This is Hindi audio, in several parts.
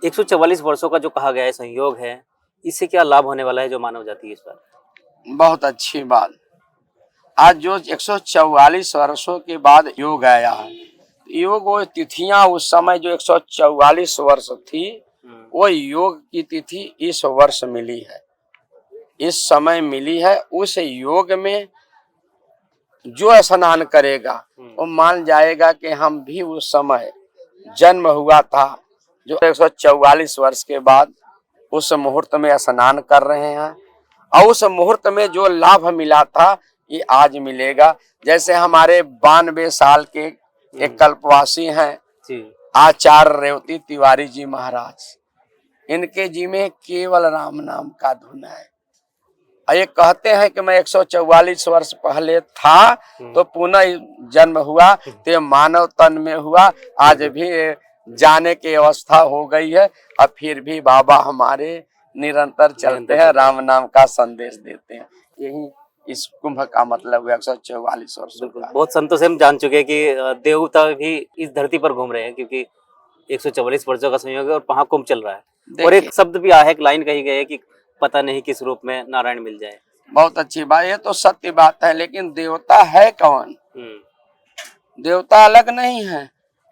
144 वर्षों का जो कहा गया है संयोग है, इससे क्या लाभ होने वाला है जो मानव जाति है इस बार? बहुत अच्छी बात। आज जो 144 वर्षों के बाद योग आया है, योग वो तिथियां उस समय जो 144 वर्ष थी, वो योग की तिथि इस वर्ष मिली है, इस समय मिली है। उस योग में जो स्नान करेगा वो मान जाएगा कि हम भी उस समय जन्म हुआ था, जो 144 वर्ष के बाद उस मुहूर्त में स्नान कर रहे हैं। और उस मुहूर्त में जो लाभ मिला था ये आज मिलेगा। जैसे हमारे 92 साल के एक कल्पवासी हैं आचार्य रेवती तिवारी जी महाराज, इनके जी में केवल राम नाम का धुन है। ये कहते हैं कि मैं 144 वर्ष पहले था तो पुनः जन्म हुआ, तो मानव तन में हुआ। आज भी जाने की अवस्था हो गई है और फिर भी बाबा हमारे निरंतर चलते हैं, राम नाम का संदेश देते हैं। यही इस कुंभ का मतलब है 144 वर्ष। बहुत संतों से हम जान चुके हैं कि देवता भी इस धरती पर घूम रहे हैं, क्योंकि 144 वर्षों का संयोग है और महाकुंभ चल रहा है। और एक शब्द भी आया है, एक लाइन कही गई है कि पता नहीं किस रूप में नारायण मिल जाए। बहुत अच्छी बात, ये तो सत्य बात है। लेकिन देवता है कौन? देवता अलग नहीं है।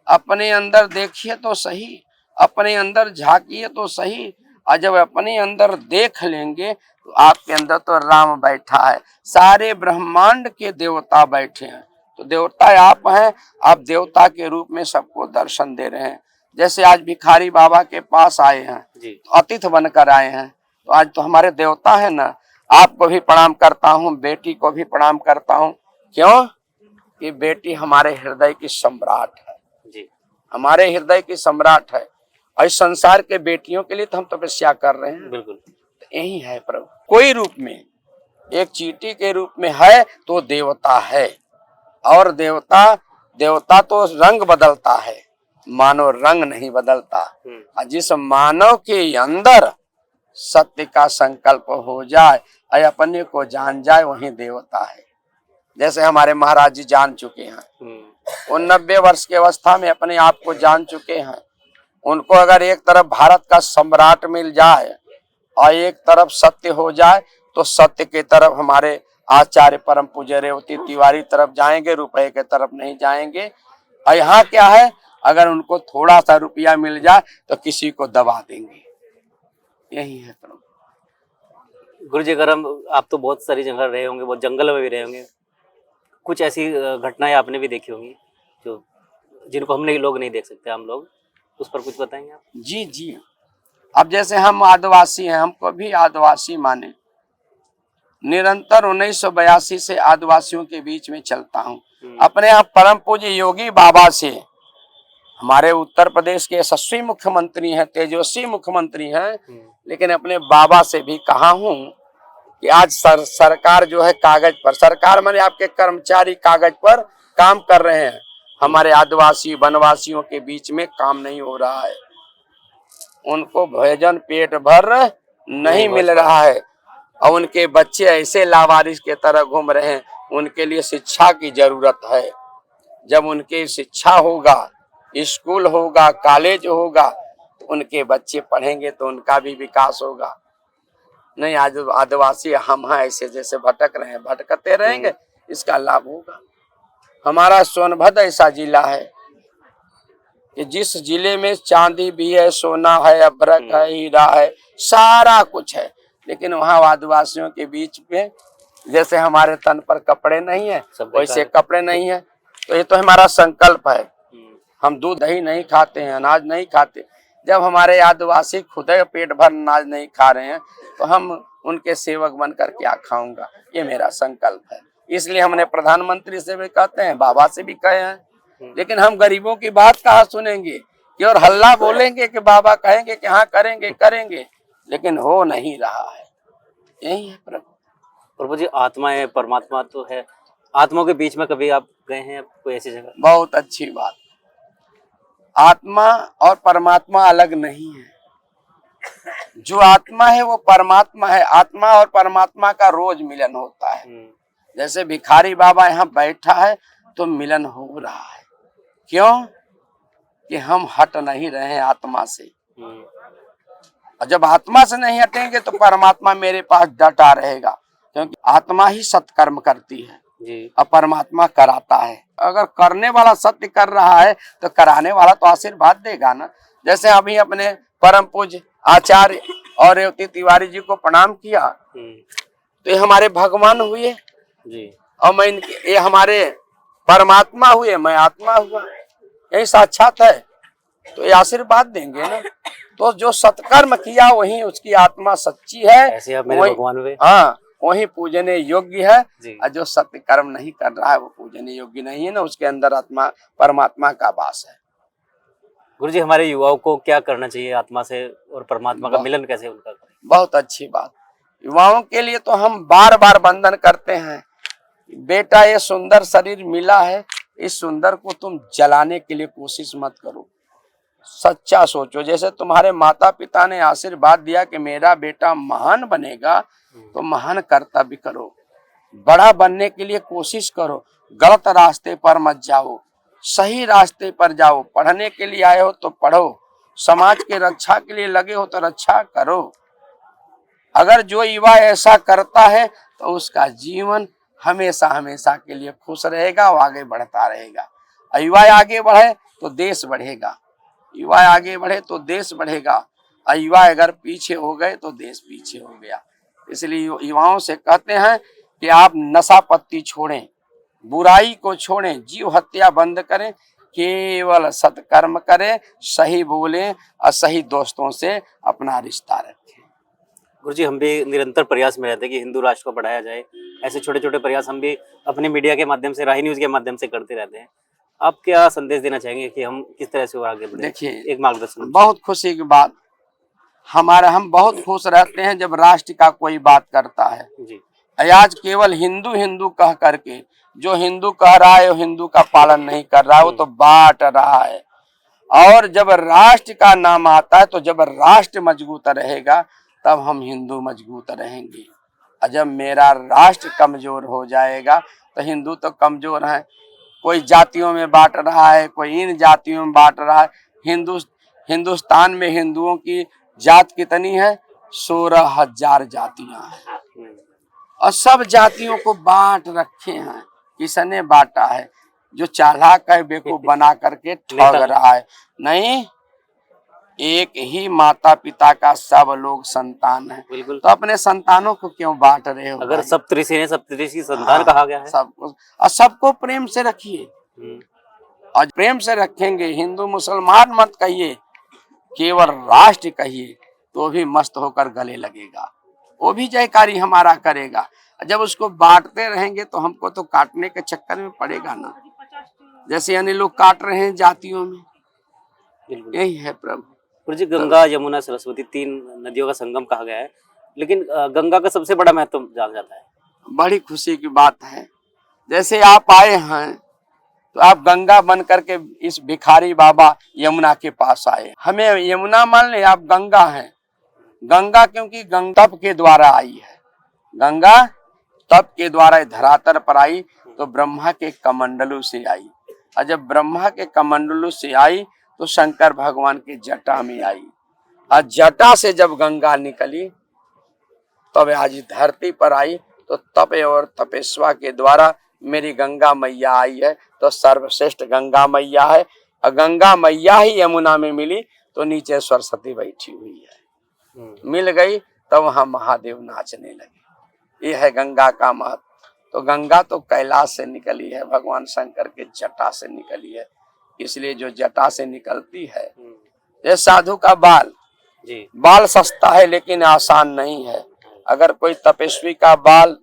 अपने अंदर देखिए तो सही, अपने अंदर झांकिए तो सही, और जब अपने अंदर देख लेंगे तो आपके अंदर तो राम बैठा है। सारे ब्रह्मांड के देवता बैठे हैं, तो देवता आप हैं। आप देवता के रूप में सबको दर्शन दे रहे हैं। जैसे आज भिखारी बाबा के पास आए हैं तो अतिथि बनकर आए हैं, तो आज तो हमारे देवता है ना। आपको भी प्रणाम करता हूँ, बेटी को भी प्रणाम करता हूँ। क्यों? कि बेटी हमारे हृदय की सम्राट है जी, हमारे हृदय की सम्राट है। और इस संसार के बेटियों के लिए तो हम तपस्या कर रहे हैं। बिल्कुल, तो यही है प्रभु। कोई रूप में, एक चींटी के रूप में है तो देवता है। और देवता तो रंग बदलता है, मानव रंग नहीं बदलता। और जिस मानव के अंदर सत्य का संकल्प हो जाए और अपने को जान जाए, वही देवता है। जैसे हमारे महाराज जी जान चुके हैं, वो 90 वर्ष की अवस्था में अपने आप को जान चुके हैं। उनको अगर एक तरफ भारत का सम्राट मिल जाए और एक तरफ सत्य हो जाए, तो सत्य की तरफ हमारे आचार्य परम पूज्य रेवती तिवारी तरफ जाएंगे, रुपए के तरफ नहीं जाएंगे। और यहाँ क्या है, अगर उनको थोड़ा सा रुपया मिल जाए तो किसी को दबा देंगे। यही है प्रभु। गुरु जी, अगर आप तो बहुत सारी जगह रहे होंगे, बहुत जंगल में भी रहे होंगे, कुछ ऐसी घटनाएं आपने भी देखी होंगी जो जिनको हमने लोग नहीं देख सकते, हम लोग, उस पर कुछ बताएंगे आप? जी जी। अब जैसे हम आदिवासी हैं, हमको भी आदिवासी माने। निरंतर 1982 से आदिवासियों के बीच में चलता हूँ। अपने यहाँ परम पूज्य योगी बाबा से, हमारे उत्तर प्रदेश के यशस्वी मुख्यमंत्री हैं, तेजस्वी मुख्यमंत्री हैं, लेकिन अपने बाबा से भी कहा हूँ कि आज सरकार जो है कागज पर, सरकार माने आपके कर्मचारी कागज पर काम कर रहे हैं। हमारे आदिवासी वनवासियों के बीच में काम नहीं हो रहा है। उनको भोजन पेट भर नहीं मिल रहा है और उनके बच्चे ऐसे लावारिस के तरह घूम रहे हैं। उनके लिए शिक्षा की जरूरत है। जब उनकी शिक्षा होगा, स्कूल होगा, कॉलेज होगा, तो उनके बच्चे पढ़ेंगे तो उनका भी विकास होगा। नहीं, आज आदिवासी हम हैं ऐसे जैसे भटक रहे हैं, भटकते रहेंगे, इसका लाभ होगा। हमारा सोनभद्र ऐसा जिला है कि जिस जिले में चांदी भी है, सोना है, अभ्रक है, हीरा है, सारा कुछ है, लेकिन वहाँ आदिवासियों के बीच में जैसे हमारे तन पर कपड़े नहीं है, वैसे कपड़े नहीं है। तो ये तो हमारा संकल्प है। हम दूध दही नहीं खाते हैं, अनाज नहीं खाते। जब हमारे आदिवासी खुद पेट भर अनाज नहीं खा रहे हैं, तो हम उनके सेवक बनकर क्या खाऊंगा? ये मेरा संकल्प है। इसलिए हमने प्रधानमंत्री से भी कहते हैं, बाबा से भी कहे हैं। लेकिन हम गरीबों की बात कहाँ सुनेंगे कि और हल्ला बोलेंगे कि बाबा कहेंगे कि हाँ करेंगे करेंगे, लेकिन हो नहीं रहा है। यही है प्रभु। प्रभु जी, आत्मा है, परमात्मा तो है, आत्माओं के बीच में कभी आप गए हैं कोई ऐसी जगह? बहुत अच्छी बात। आत्मा और परमात्मा अलग नहीं है। जो आत्मा है वो परमात्मा है। आत्मा और परमात्मा का रोज मिलन होता है। जैसे भिखारी बाबा यहाँ बैठा है तो मिलन हो रहा है। क्यों? कि हम हट नहीं रहे हैं आत्मा से। और जब आत्मा से नहीं हटेंगे तो परमात्मा मेरे पास डटा रहेगा, क्योंकि आत्मा ही सत्कर्म करती है जी। और परमात्मा कराता है। अगर करने वाला सत्य कर रहा है तो कराने वाला तो आशीर्वाद देगा ना। जैसे अभी अपने परम पूज्य आचार्य और रेवती तिवारी जी को प्रणाम किया, तो ये हमारे भगवान हुए जी। और मैं ये हमारे परमात्मा हुए, मैं आत्मा हुआ, यही साक्षात है, तो ये आशीर्वाद देंगे ना। तो जो सत्कर्म किया वही उसकी आत्मा सच्ची है, ऐसे आप मेरे भगवान हुए। हाँ, वही पूजने योग्य है। जी। और जो सत्य कर्म नहीं कर रहा है वो पूजने योग्य नहीं है ना, उसके अंदर आत्मा परमात्मा का वास है। गुरुजी, हमारे युवाओं को क्या करना चाहिए आत्मा से और परमात्मा का मिलन कैसे उनका करें? बहुत अच्छी बात। युवाओं के लिए तो हम बार बार वंदन करते हैं, बेटा ये सुंदर शरीर मिला है, इस सुंदर को तुम जलाने के लिए कोशिश मत करो, सच्चा सोचो। जैसे तुम्हारे माता पिता ने आशीर्वाद दिया कि मेरा बेटा महान बनेगा, तो महान कर्तव्य करो, बड़ा बनने के लिए कोशिश करो, गलत रास्ते पर मत जाओ, सही रास्ते पर जाओ। पढ़ने के लिए आए हो तो पढ़ो, समाज के रक्षा के लिए लगे हो तो रक्षा करो। अगर जो युवा ऐसा करता है तो उसका जीवन हमेशा हमेशा के लिए खुश रहेगा, वो आगे बढ़ता रहेगा। युवा आगे बढ़े तो देश बढ़ेगा, युवा आगे बढ़े तो देश बढ़ेगा, और युवा अगर पीछे हो गए तो देश पीछे हो गया। इसलिए युवाओं से कहते हैं कि आप नशा पत्ती छोड़ें, बुराई को छोड़ें, जीव हत्या बंद करें, केवल सत्कर्म करें, सही बोलें और सही दोस्तों से अपना रिश्ता रखें। गुरुजी, हम भी निरंतर प्रयास में रहते हैं कि हिंदू राष्ट्र को बढ़ाया जाए। ऐसे छोटे छोटे प्रयास हम भी अपने मीडिया के माध्यम से, राही न्यूज के माध्यम से करते रहते हैं। आप क्या संदेश देना चाहेंगे कि हम किस तरह से और आगे बढ़े? देखिए, एक मार्गदर्शन। बहुत खुशी की बात, हम बहुत खुश रहते हैं जब राष्ट्र का कोई बात करता है जी। आज केवल हिंदू हिंदू कह करके, जो हिंदू कह रहा है वो हिंदू का पालन नहीं कर रहा है, वो तो बांट रहा है। और जब राष्ट्र का नाम आता है, तो जब राष्ट्र मजबूत रहेगा तब हम हिंदू मजबूत रहेंगे। और जब मेरा राष्ट्र कमजोर हो जाएगा तो हिंदू तो कमजोर है, कोई जातियों में बांट रहा है, कोई इन जातियों में बांट रहा है। हिंदुस्तान में हिंदुओं की जात कितनी है? 16,000 जातियां हैं, और सब जातियों को बांट रखे हैं। किसने बांटा है? जो चालाक है, बेवकूफ बना करके ठग रहा है। नहीं, एक ही माता पिता का सब लोग संतान है, बिल्कुल। तो अपने संतानों को क्यों बांट रहे हो? अगर सप्तऋषि ने सप्तऋषि संतान कहा गया है, सबको, और सबको प्रेम से रखिए, और प्रेम से रखेंगे। हिंदू मुसलमान मत कहिए, केवल राष्ट्र कहिए, तो भी मस्त होकर गले लगेगा, वो भी जयकारी हमारा करेगा। जब उसको बांटते रहेंगे तो हमको तो काटने के चक्कर में पड़ेगा ना, जैसे अन्य लोग काट रहे हैं जातियों में। यही है प्रभु। गुरुजी, गंगा यमुना सरस्वती 3 नदियों का संगम कहा गया है, लेकिन गंगा का सबसे बड़ा महत्व जाना जाता है। बड़ी खुशी की बात है, जैसे आप आए हैं तो आप गंगा बन करके इस भिखारी बाबा यमुना के पास आए। हमें यमुना मान ले, आप गंगा हैं। गंगा क्योंकि गंगा तप के द्वारा आई है, गंगा तप के द्वारा धरातल पर आई, तो ब्रह्मा के कमंडलू से आई, और जब ब्रह्मा के कमंडलू से आई तो शंकर भगवान की जटा में आई, और जटा से जब गंगा निकली तब आज धरती पर आई। तो तप और तपस्या के द्वारा मेरी गंगा मैया आई है, तो सर्वश्रेष्ठ गंगा मैया है। और गंगा मैया ही यमुना में मिली तो नीचे सरस्वती बैठी हुई है, मिल गई तब वहां महादेव नाचने लगे। ये है गंगा का महत्व। तो गंगा तो कैलाश से निकली है, भगवान शंकर के जटा से निकली है, इसलिए जो जटा से निकलती है, ये साधु का बाल जी। बाल सस्ता है लेकिन आसान नहीं है। अगर कोई तपस्वी का बाल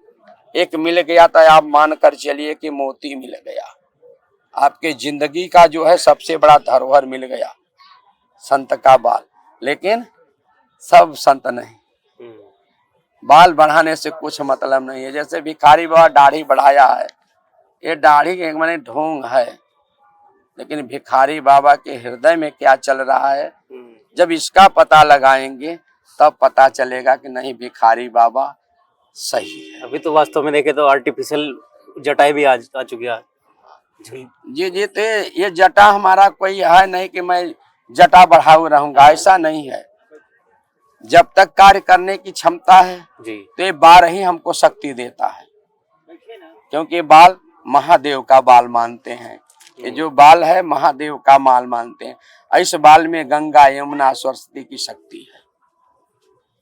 एक मिल गया तो आप मान कर चलिए कि मोती मिल गया, आपके जिंदगी का जो है सबसे बड़ा धरोहर मिल गया, संत का बाल। लेकिन सब संत नहीं, बाल बढ़ाने से कुछ मतलब नहीं है। जैसे भिखारी बाबा दाढ़ी बढ़ाया है, ये दाढ़ी एक माने ढोंग है, लेकिन भिखारी बाबा के हृदय में क्या चल रहा है, जब इसका पता लगाएंगे तब पता चलेगा कि नहीं, भिखारी बाबा सही है। अभी तो वास्तव में देखे तो आर्टिफिशियल जटाएं भी आ चुकी है। जी, तो ये जटा हमारा कोई है नहीं कि मैं जटा बढ़ाऊ रहूंगा, ऐसा नहीं है। जब तक कार्य करने की क्षमता है जी। तो ये बाल ही हमको शक्ति देता है, क्योंकि बाल महादेव का बाल मानते हैं। ये जो बाल है महादेव का माल मानते हैं। इस बाल में गंगा यमुना सरस्वती की शक्ति है,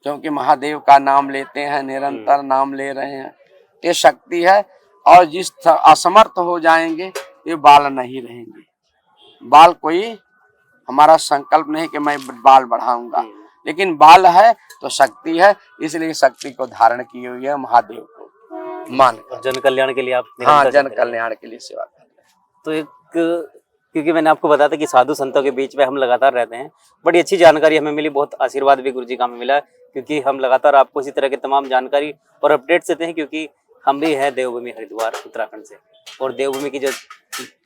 क्योंकि महादेव का नाम लेते हैं, निरंतर नाम ले रहे हैं, ये शक्ति है। और जिस असमर्थ हो जाएंगे ये बाल नहीं रहेंगे। बाल कोई हमारा संकल्प नहीं कि मैं बाल बढ़ाऊंगा, लेकिन बाल है तो शक्ति है, इसलिए शक्ति को धारण की हुई है महादेव को मान। जन कल्याण के लिए आप हाँ, निरंतर जन चलते रहें। कल्याण के लिए सेवा कर रहे हैं। तो एक, क्योंकि मैंने आपको बताया था कि साधु संतों के बीच में हम लगातार रहते हैं, बड़ी अच्छी जानकारी हमें मिली, बहुत आशीर्वाद भी गुरुजी का हमें मिला, क्योंकि हम लगातार आपको इसी तरह के तमाम जानकारी और अपडेट्स देते हैं, क्योंकि हम भी हैं देवभूमि हरिद्वार उत्तराखंड से, और देवभूमि की जो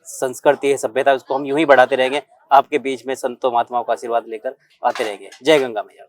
संस्कृति है, सभ्यता है, उसको हम यूं ही बढ़ाते रहेंगे, आपके बीच में संतों महात्माओं का आशीर्वाद लेकर आते रहेंगे। जय गंगा मैया।